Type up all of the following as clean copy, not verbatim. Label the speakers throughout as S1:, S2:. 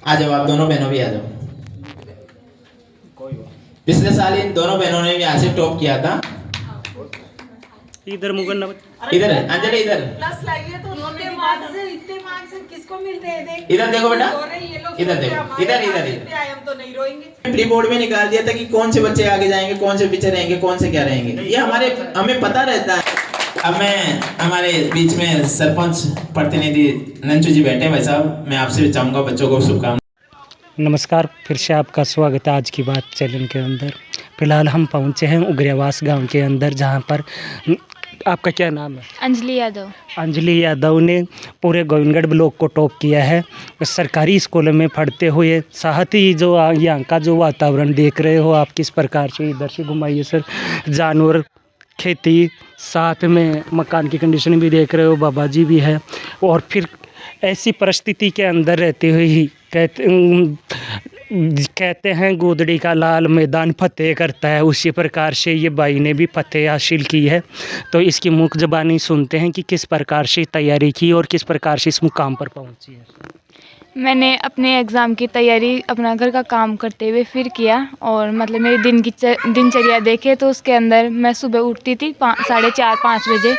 S1: आ जाओ, आप दोनों बहनों भी आ जाओ। पिछले साल इन दोनों बहनों ने भी यहाँ से टॉप किया था।
S2: इधर मुगन्ना
S1: इधर है अंजलि, इधर
S3: प्लस लाइए तो इतने मार्क्स किसको मिलते हैं? देख
S1: इधर देखो बेटा,
S3: ये लोग
S1: इधर देखो, इधर इधर
S3: इतने
S1: इधर।
S3: आए, हम तो नहीं रोएंगे।
S1: प्री बोर्ड में निकाल दिया था कि कौन से बच्चे आगे जाएंगे, कौन से पीछे रहेंगे, कौन से क्या रहेंगे, ये हमें पता रहता है। अब मैं हमारे बीच में सरपंच प्रतिनिधि नंचू जी बैठे हैं। भाई साहब, मैं आपसे भी चाहूंगा बच्चों को शुभकामनाएं।
S2: नमस्कार, फिर से आपका स्वागत है आज की बात चैनल के अंदर। फिलहाल हम पहुंचे हैं उग्रवास गांव के अंदर, जहां पर आपका क्या नाम है?
S4: अंजलि यादव।
S2: अंजलि यादव ने पूरे गोविंदगढ़ ब्लॉक को टॉप किया है सरकारी स्कूलों में पढ़ते हुए। साथ ही जो यहाँ का जो वातावरण देख रहे हो आप, किस प्रकार से, इधर से घुमाइए सर, जानवर, खेती, साथ में मकान की कंडीशन भी देख रहे हो, बाबा जी भी है। और फिर ऐसी परिस्थिति के अंदर रहते हुए ही कहते हैं गोदड़ी का लाल मैदान फतेह करता है, उसी प्रकार से ये भाई ने भी फतेह हासिल की है। तो इसकी मुख्य ज़बानी सुनते हैं कि किस प्रकार से तैयारी की और किस प्रकार से इस मुकाम पर पहुंची है।
S4: मैंने अपने एग्ज़ाम की तैयारी अपना घर का काम करते हुए फिर किया, और मतलब मेरी दिनचर्या देखे तो उसके अंदर मैं सुबह उठती थी 4:30-5 बजे,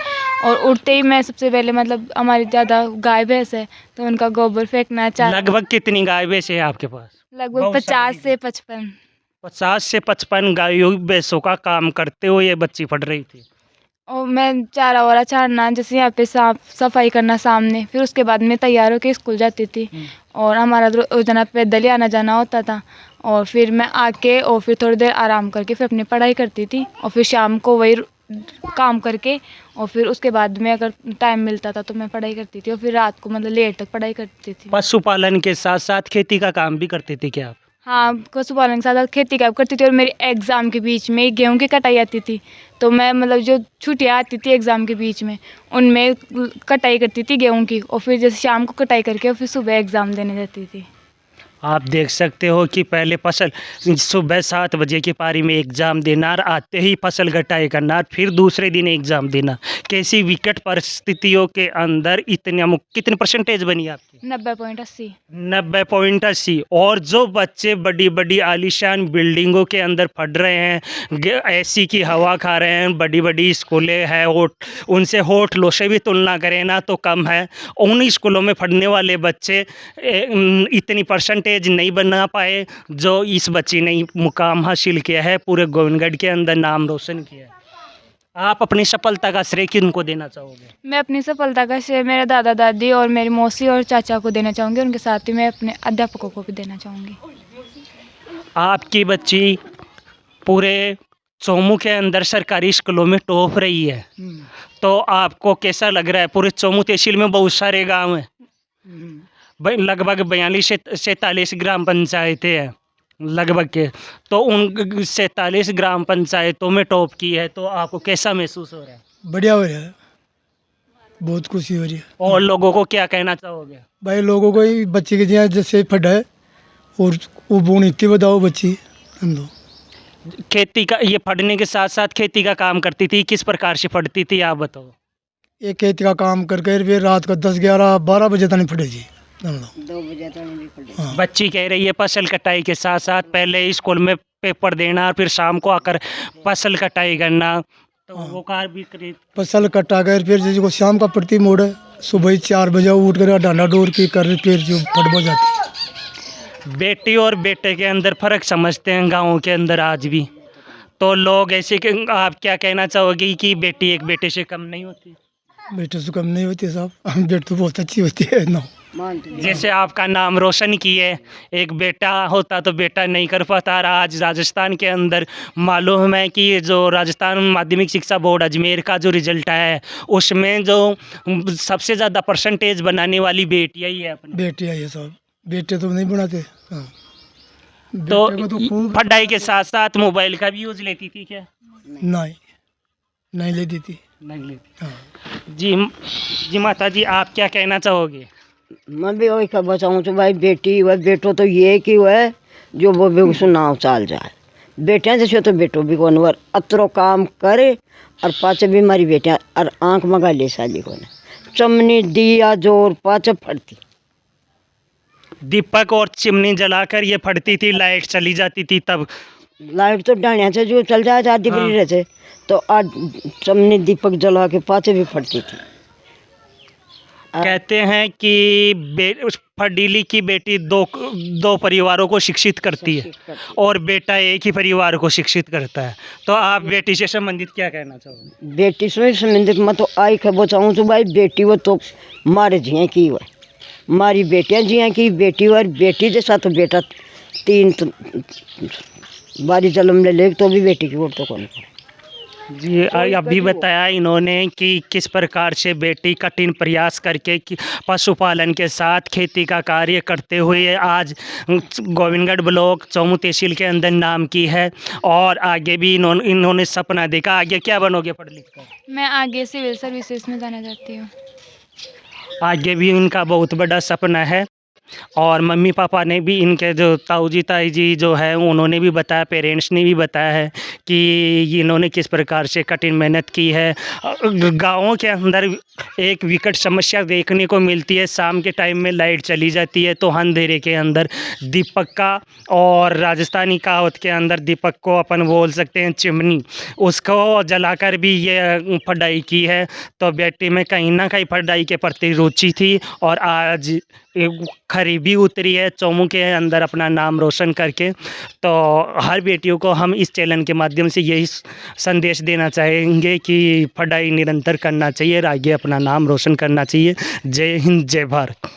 S4: और उठते ही मैं सबसे पहले मतलब हमारी ज़्यादा गाय भैंस है तो उनका गोबर फेंकना।
S2: लगभग कितनी गाय भैंस है आपके पास?
S4: लगभग 50 से 55।
S2: 50 से 55 गायों भैंसों का काम करते हुए ये बच्ची पढ़ रही थी।
S4: और मैं चारा वारा छाड़ना, जैसे यहाँ पे साफ सफाई करना सामने, फिर उसके बाद मैं तैयार होकर स्कूल जाती थी। और हमारा रोजाना पैदल ही आना जाना होता था। और फिर मैं आके और फिर थोड़ी देर आराम करके फिर अपनी पढ़ाई करती थी, और फिर शाम को वही काम करके, और फिर उसके बाद में अगर टाइम मिलता था तो मैं पढ़ाई करती थी, और फिर रात को मतलब लेट तक पढ़ाई करती थी।
S2: पशुपालन के साथ साथ खेती का काम भी करते थे क्या आप?
S4: हाँ, पशुपालन के साथ साथ खेती का करती थी। और मेरी एग्ज़ाम के बीच में गेहूं की कटाई आती थी, तो मैं मतलब जो छुट्टियाँ आती थी एग्ज़ाम के बीच में, उनमें कटाई करती थी गेहूं की, और फिर जैसे शाम को कटाई करके और फिर सुबह एग्ज़ाम देने जाती थी।
S2: आप देख सकते हो कि पहले फसल सुबह 7 बजे की पारी में एग्ज़ाम देना, और आते ही फसल कटाई करना, फिर दूसरे दिन एग्ज़ाम देना। कैसी विकट परिस्थितियों के अंदर कितने परसेंटेज बनी आपकी?
S4: 90.80।
S2: 90.80। और जो बच्चे बड़ी बड़ी आलीशान बिल्डिंगों के अंदर पढ़ रहे हैं, एसी की हवा खा रहे हैं, बड़ी बड़ी स्कूलें हैं, उनसे होटलों से भी तुलना करें ना तो कम है। उन स्कूलों में पढ़ने वाले बच्चे इतनी परसेंटेज नहीं बना पाए जो इस बच्ची ने मुकाम हासिल किया है, पूरे गोविंदगढ़ के अंदर नाम रोशन किया है। आप अपनी सफलता का श्रेय किनको देना चाहोगे?
S4: मैं अपनी सफलता का श्रेय मेरे दादा दादी और मेरी मौसी और चाचा को देना चाहूँगी। उनके साथ ही मैं अपने अध्यापकों को भी देना चाहूँगी।
S2: आपकी बच्ची पूरे चौमू के अंदर सरकारी स्कूलों में टॉप रही है, तो आपको कैसा लग रहा है? पूरे चौमू तहसील में बहुत सारे गांव हैं, लगभग 42 से 47 ग्राम पंचायतें हैं लगभग के, तो उन 47 ग्राम पंचायतों में टॉप की है, तो आपको कैसा महसूस हो रहा है?
S5: बढ़िया हो रहा है, बहुत खुशी हो रही है।
S2: और लोगों को क्या कहना चाहोगे?
S5: भाई लोगों को ही बच्चे के जिया जैसे पढ़ा है, और वो बोन इतनी बताओ बच्ची हम दो।
S2: खेती का, ये पढ़ने के साथ साथ खेती का काम करती थी, किस प्रकार से पढ़ती थी आप बताओ?
S5: एक खेती का काम करके फिर रात को 10-11-12 बजे तक नहीं पढ़े जी हम लोग।
S3: 2 बजे तक नहीं पढ़े।
S5: हाँ,
S2: बच्ची कह रही है फसल कटाई के साथ साथ पहले स्कूल में पेपर देना, और फिर शाम को आकर फसल कटाई करना, तो वो कार भी करी।
S5: फसल कटा कर फिर जिसको शाम का प्रति मोड़ है, सुबह 4 बजे उठ कर डांडा डोर की कर फिर जो पढ़वा जाती है।
S2: बेटी और बेटे के अंदर फ़र्क समझते हैं गाँव के अंदर आज भी, तो लोग ऐसे कि आप क्या कहना चाहोगे कि बेटी एक बेटे से कम नहीं होती?
S5: बेटे से कम नहीं होती साहब, बेटी तो बहुत अच्छी होती है ना।
S2: जैसे आपका नाम रोशन किए, एक बेटा होता तो बेटा नहीं कर पाता। आज राजस्थान के अंदर मालूम है कि जो राजस्थान माध्यमिक शिक्षा बोर्ड अजमेर का जो रिजल्ट आया है, उसमें जो सबसे ज़्यादा परसेंटेज बनाने वाली बेटियाँ ही है अपनी।
S5: बेटी है ये सब, बेटे तो नहीं बनाते। हाँ,
S2: तो
S5: बेटे को तो खूब
S2: पढ़ाई के साथ साथ मोबाइल का भी यूज़ लेती थी क्या?
S5: नहीं ले देती।
S2: नहीं लेती।
S5: हाँ,
S2: जी माता जी, आप क्या कहना चाहोगे?
S3: मैं भी वही खबर चाहूँ तो भाई बेटी व बेटो तो ये कि वह जो वो भी उसको नाव चाल जाए। बेटियाँ जैसे तो बेटो भी कौन वर अतरो काम करे, और पाँच भी हमारी बेटियाँ और आँख मगा ले साली को चमनी दिया जोर पाँच फटती।
S2: दीपक और चिमनी जलाकर ये फटती थी, लाइट चली जाती थी तब।
S3: लाइट तो डाणिया से जो चल जाए आधी
S2: हाँ।
S3: फ्री रहते तो आज चमनी दीपक जला के पाचे भी फटती थी।
S2: कहते हैं कि फडीली की बेटी दो परिवारों को शिक्षित करती है और बेटा एक ही परिवार को शिक्षित करता है। तो आप बेटी से संबंधित क्या कहना चाहोगे?
S3: बेटी से संबंधित मैं तो आई खबर चाहूँ तो भाई बेटी वो तो मारे जिया की हुआ, मारी बेटियाँ जिया की, बेटी और बेटी जैसा तो बेटा 3 बारी जन्म ले तो भी बेटी की वोट तो कौन करे।
S2: जी अभी बताया इन्होंने कि किस प्रकार से बेटी कठिन प्रयास करके पशुपालन के साथ खेती का कार्य करते हुए आज गोविंदगढ़ ब्लॉक चौमू तहसील के अंदर नाम की है। और आगे भी इन्होंने सपना देखा। आगे क्या बनोगे पढ़ लिख कर?
S4: मैं आगे सिविल सर्विसेज में जाना चाहती हूँ।
S2: आगे भी इनका बहुत बड़ा सपना है। और मम्मी पापा ने भी, इनके जो ताऊ जी ताई जी जो है उन्होंने भी बताया, पेरेंट्स ने भी बताया है कि इन्होंने किस प्रकार से कठिन मेहनत की है। गाँवों के अंदर एक विकट समस्या देखने को मिलती है, शाम के टाइम में लाइट चली जाती है तो अंधेरे के अंदर दीपक का, और राजस्थानी कहावत के अंदर दीपक को अपन बोल सकते हैं चिमनी, उसको जलाकर भी ये पढ़ाई की है। तो बेटी में कहीं ना कहीं पढ़ाई के प्रति रुचि थी और आज खरी भी उतरी है चौमू के अंदर अपना नाम रोशन करके। तो हर बेटियों को हम इस चैनल के माध्यम से यही संदेश देना चाहेंगे कि पढ़ाई निरंतर करना चाहिए और आगे अपना नाम रोशन करना चाहिए। जय हिंद, जय भारत।